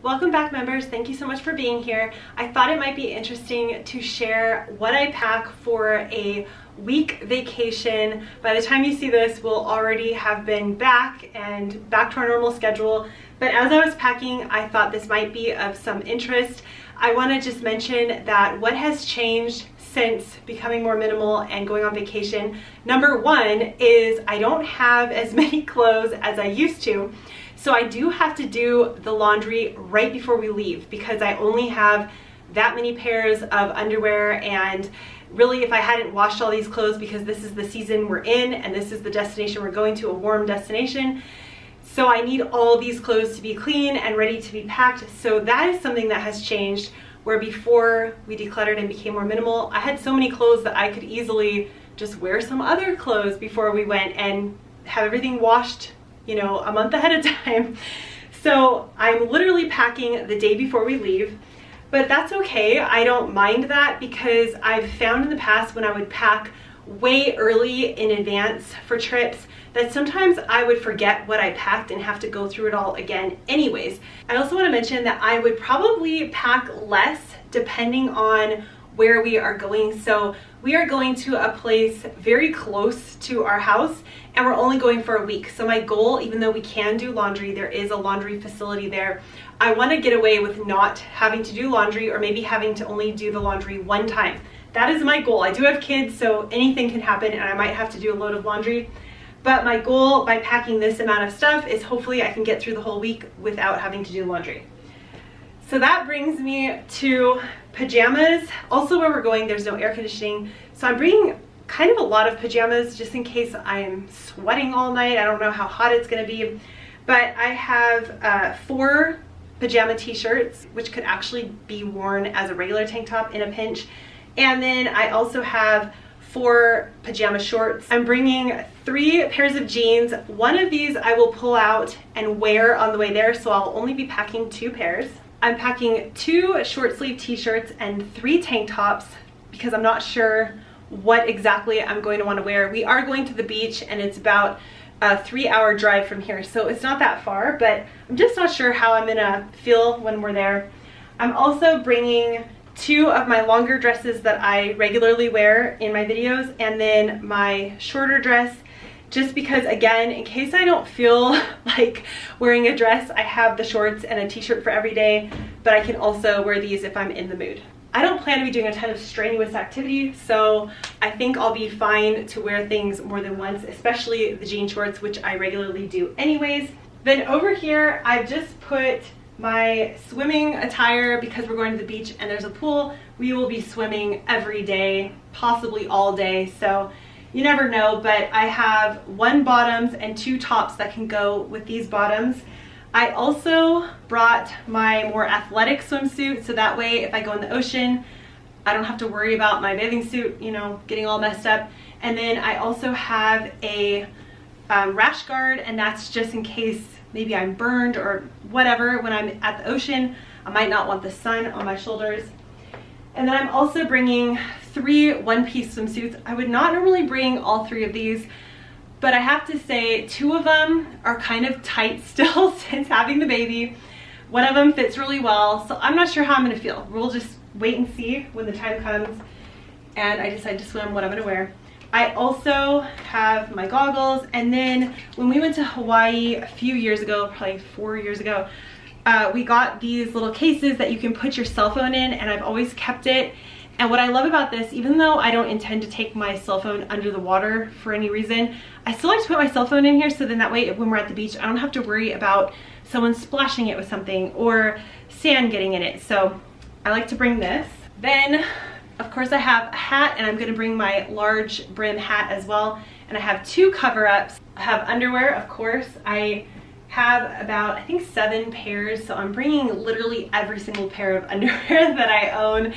Welcome back, members. Thank you so much for being here. I thought it might be interesting to share what I pack for a week vacation. By the time you see this, we'll already have been back and back to our normal schedule. But as I was packing, I thought this might be of some interest. I want to just mention that what has changed since becoming more minimal and going on vacation, number one is I don't have as many clothes as I used to. So I do have to do the laundry right before we leave because I only have that many pairs of underwear, and really if I hadn't washed all these clothes, because this is the season we're in and this is the destination we're going to, a warm destination, so I need all these clothes to be clean and ready to be packed. So that is something that has changed, where before we decluttered and became more minimal, I had so many clothes that I could easily just wear some other clothes before we went and have everything washed, you know, a month ahead of time. So I'm literally packing the day before we leave, but that's okay. I don't mind that because I've found in the past when I would pack way early in advance for trips that sometimes I would forget what I packed and have to go through it all again anyways. I also want to mention that I would probably pack less depending on where we are going. So we are going to a place very close to our house and we're only going for a week. So my goal, even though we can do laundry, there is a laundry facility there, I want to get away with not having to do laundry, or maybe having to only do the laundry one time. That is my goal. I do have kids, so anything can happen and I might have to do a load of laundry. But my goal by packing this amount of stuff is hopefully I can get through the whole week without having to do laundry. So that brings me to pajamas. Also where we're going, there's no air conditioning. So I'm bringing kind of a lot of pajamas just in case I am sweating all night. I don't know how hot it's gonna be. But I have 4 pajama t-shirts, which could actually be worn as a regular tank top in a pinch. And then I also have 4 pajama shorts. I'm bringing 3 pairs of jeans. One of these I will pull out and wear on the way there, so I'll only be packing 2 pairs. I'm packing 2 short sleeve t-shirts and 3 tank tops because I'm not sure what exactly I'm going to want to wear. We are going to the beach and it's about a 3-hour drive from here, so it's not that far, but I'm just not sure how I'm gonna feel when we're there. I'm also bringing 2 of my longer dresses that I regularly wear in my videos, and then my shorter dress, just because, again, in case I don't feel like wearing a dress, I have the shorts and a t-shirt for every day, but I can also wear these if I'm in the mood. I don't plan to be doing a ton of strenuous activity, so I think I'll be fine to wear things more than once, especially the jean shorts, which I regularly do anyways. Then over here, I've just put my swimming attire because we're going to the beach and there's a pool. We will be swimming every day, possibly all day, so you never know, but I have 1 bottoms and 2 tops that can go with these bottoms. I also brought my more athletic swimsuit, so that way if I go in the ocean, I don't have to worry about my bathing suit, you know, getting all messed up. And then I also have a rash guard, and that's just in case maybe I'm burned or whatever when I'm at the ocean. I might not want the sun on my shoulders. And then I'm also bringing 3 one-piece swimsuits. I would not normally bring all 3 of these, but I have to say 2 of them are kind of tight still since having the baby. One of them fits really well, so I'm not sure how I'm gonna feel. We'll just wait and see when the time comes and I decide to swim what I'm gonna wear. I also have my goggles, and then when we went to Hawaii a few years ago, probably 4 years ago, we got these little cases that you can put your cell phone in, and I've always kept it. And what I love about this, even though I don't intend to take my cell phone under the water for any reason, I still like to put my cell phone in here, so then that way when we're at the beach, I don't have to worry about someone splashing it with something or sand getting in it. So I like to bring this. Then, of course, I have a hat, and I'm gonna bring my large brim hat as well. And I have 2 cover-ups. I have underwear, of course. I have about, I think, 7 pairs, so I'm bringing literally every single pair of underwear that I own.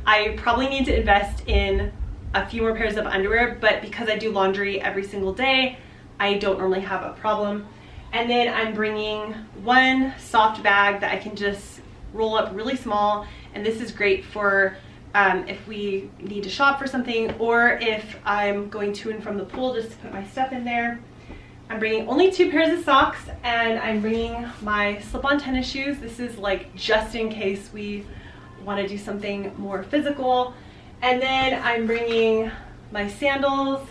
I probably need to invest in a few more pairs of underwear, but because I do laundry every single day, I don't normally have a problem. And then I'm bringing 1 soft bag that I can just roll up really small, and this is great for if we need to shop for something, or if I'm going to and from the pool, just to put my stuff in there. I'm bringing only 2 pairs of socks, and I'm bringing my slip-on tennis shoes. This is like just in case we want to do something more physical. And then I'm bringing my sandals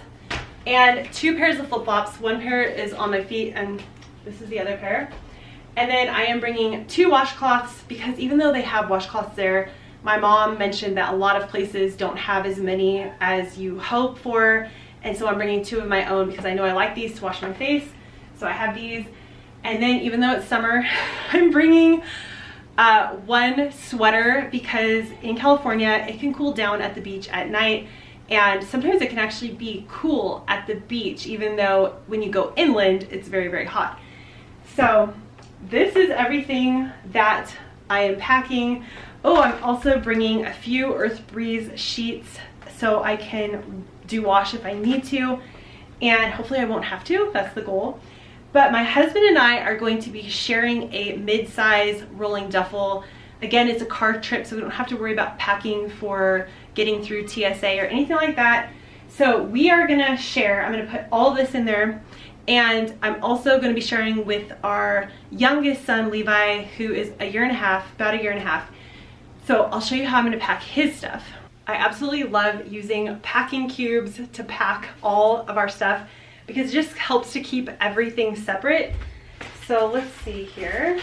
and 2 pairs of flip-flops. 1 pair is on my feet and this is the other pair. And then I am bringing 2 washcloths, because even though they have washcloths there, my mom mentioned that a lot of places don't have as many as you hope for. And so I'm bringing 2 of my own because I know I like these to wash my face. So I have these. And then even though it's summer, I'm bringing 1 sweater, because in California, it can cool down at the beach at night. And sometimes it can actually be cool at the beach, even though when you go inland, it's very, very hot. So this is everything that I am packing. Oh, I'm also bringing a few Earth Breeze sheets so I can do wash if I need to, and hopefully I won't have to. That's the goal. But my husband and I are going to be sharing a mid-size rolling duffel. Again, it's a car trip, so we don't have to worry about packing for getting through TSA or anything like that. So we are gonna share. I'm gonna put all this in there, and I'm also gonna be sharing with our youngest son, Levi, who is about a year and a half. So I'll show you how I'm gonna pack his stuff. I absolutely love using packing cubes to pack all of our stuff because it just helps to keep everything separate. So let's see here.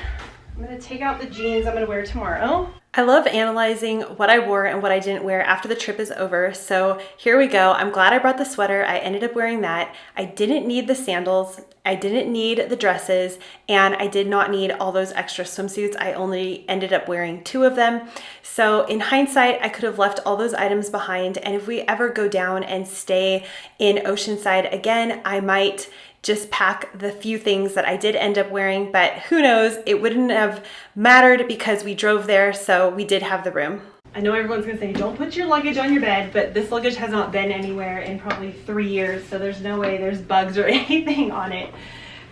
I'm gonna take out the jeans I'm gonna wear tomorrow. I love analyzing what I wore and what I didn't wear after the trip is over. So here we go. I'm glad I brought the sweater. I ended up wearing that. I didn't need the sandals. I didn't need the dresses, and I did not need all those extra swimsuits. I only ended up wearing 2 of them. So in hindsight, I could have left all those items behind. And if we ever go down and stay in Oceanside again, I might just pack the few things that I did end up wearing, but who knows, it wouldn't have mattered because we drove there, so we did have the room. I know everyone's gonna say, don't put your luggage on your bed, but this luggage has not been anywhere in probably 3 years, so there's no way there's bugs or anything on it.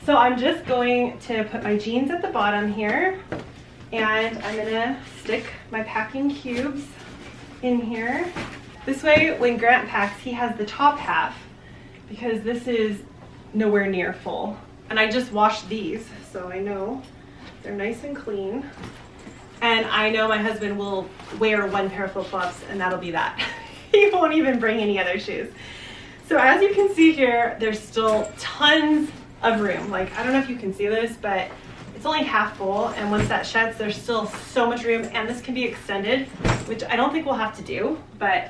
So I'm just going to put my jeans at the bottom here, and I'm gonna stick my packing cubes in here. This way, when Grant packs, he has the top half, because this is nowhere near full. And I just washed these, so I know they're nice and clean. And I know my husband will wear 1 pair of flip-flops, and that'll be that. He won't even bring any other shoes. So as you can see here, there's still tons of room. Like, I don't know if you can see this, but it's only half full, and once that shuts, there's still so much room, and this can be extended, which I don't think we'll have to do, but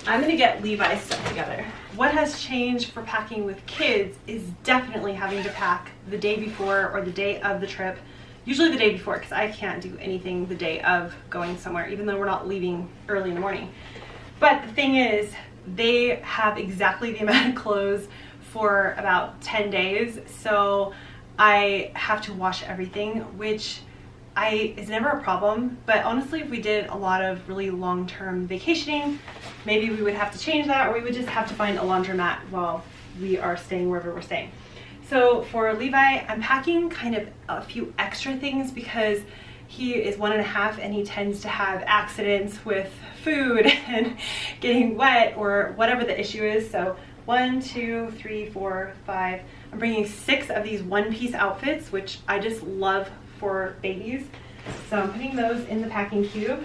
I'm gonna get Levi's stuff together. What has changed for packing with kids is definitely having to pack the day before or the day of the trip. Usually the day before, because I can't do anything the day of going somewhere, even though we're not leaving early in the morning. But the thing is, they have exactly the amount of clothes for about 10 days, so I have to wash everything, which is never a problem. But honestly, if we did a lot of really long-term vacationing, maybe we would have to change that, or we would just have to find a laundromat while we are staying wherever we're staying. So for Levi, I'm packing kind of a few extra things because he is 1.5 and he tends to have accidents with food and getting wet or whatever the issue is. So 1, 2, 3, 4, 5. I'm bringing 6 of these one-piece outfits, which I just love for babies. So I'm putting those in the packing cube.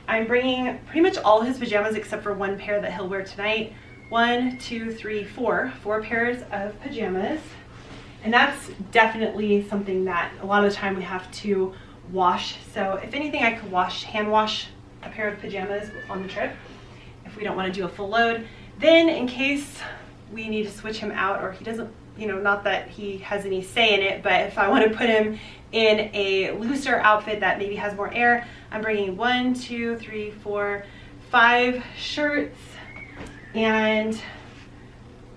I'm bringing pretty much all his pajamas except for 1 pair that he'll wear tonight. 1, 2, 3, 4 pairs of pajamas. And that's definitely something that a lot of the time we have to wash. So if anything, I could hand wash a pair of pajamas on the trip if we don't want to do a full load. Then in case we need to switch him out, or he doesn't, not that he has any say in it, but if I want to put him in a looser outfit that maybe has more air, I'm bringing 1, 2, 3, 4, 5 shirts and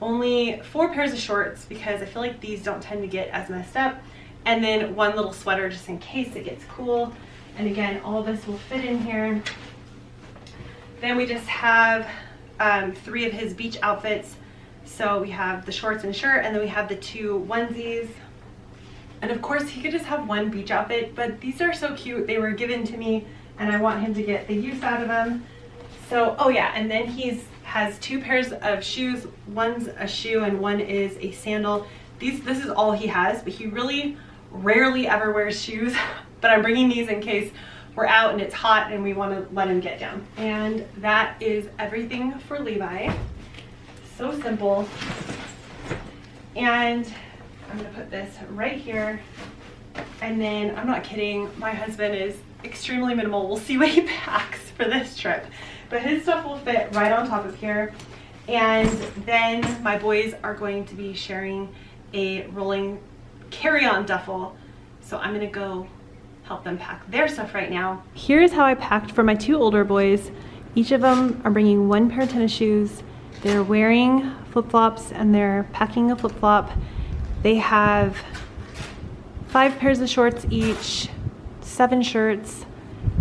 only 4 pairs of shorts because I feel like these don't tend to get as messed up, and then 1 little sweater just in case it gets cool. And again, all this will fit in here. Then we just have 3 of his beach outfits. So we have the shorts and shirt, and then we have the 2 onesies. And of course he could just have 1 beach outfit, but these are so cute. They were given to me and I want him to get the use out of them. So, oh yeah, and then has 2 pairs of shoes. One's a shoe and one is a sandal. This is all he has, but he really rarely ever wears shoes. But I'm bringing these in case we're out and it's hot and we want to let him get down. And that is everything for Levi. So simple. And I'm gonna put this right here. And then, I'm not kidding, my husband is extremely minimal. We'll see what he packs for this trip. But his stuff will fit right on top of here. And then my boys are going to be sharing a rolling carry-on duffel. So I'm gonna go help them pack their stuff right now. Here's how I packed for my 2 older boys. Each of them are bringing 1 pair of tennis shoes. They're wearing flip-flops and they're packing a flip-flop. They have 5 pairs of shorts each, 7 shirts,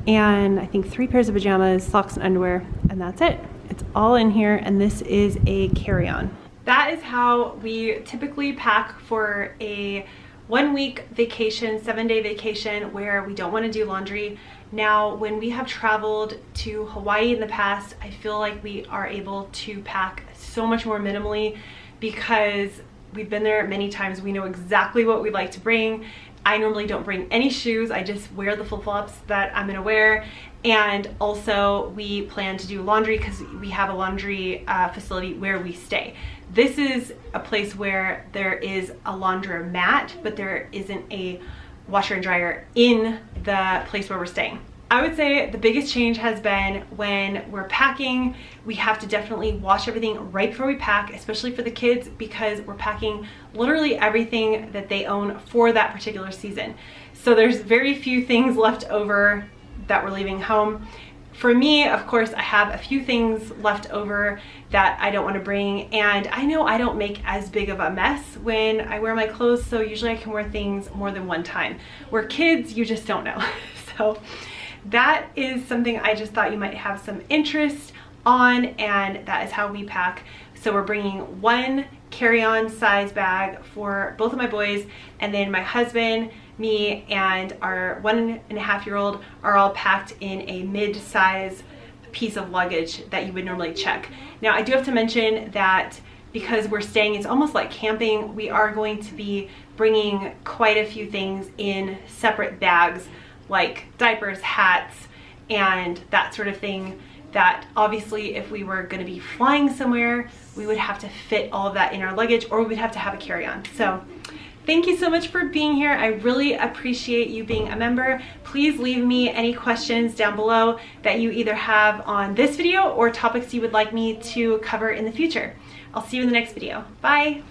and I think 3 pairs of pajamas, socks and underwear, and that's it. It's all in here, and this is a carry-on. That is how we typically pack for a 1-week vacation, 7-day vacation where we don't want to do laundry. Now, when we have traveled to Hawaii in the past, I feel like we are able to pack so much more minimally because we've been there many times. We know exactly what we like to bring. I normally don't bring any shoes. I just wear the flip-flops that I'm gonna wear. And also we plan to do laundry because we have a laundry facility where we stay. This is a place where there is a laundromat, but there isn't a washer and dryer in the place where we're staying. I would say the biggest change has been when we're packing, we have to definitely wash everything right before we pack, especially for the kids, because we're packing literally everything that they own for that particular season. So there's very few things left over that we're leaving home. For me, of course, I have a few things left over that I don't want to bring, and I know I don't make as big of a mess when I wear my clothes, so usually I can wear things more than one time. Where kids, you just don't know. So that is something I just thought you might have some interest on, and that is how we pack. So we're bringing 1 carry-on size bag for both of my boys, and then my husband, me, and our 1.5-year-old are all packed in a mid-size piece of luggage that you would normally check. Now, I do have to mention that because we're staying, it's almost like camping, we are going to be bringing quite a few things in separate bags, like diapers, hats, and that sort of thing, that obviously if we were going to be flying somewhere, we would have to fit all of that in our luggage, or we would have to have a carry-on. So thank you so much for being here. I really appreciate you being a member. Please leave me any questions down below that you either have on this video or topics you would like me to cover in the future. I'll see you in the next video. Bye.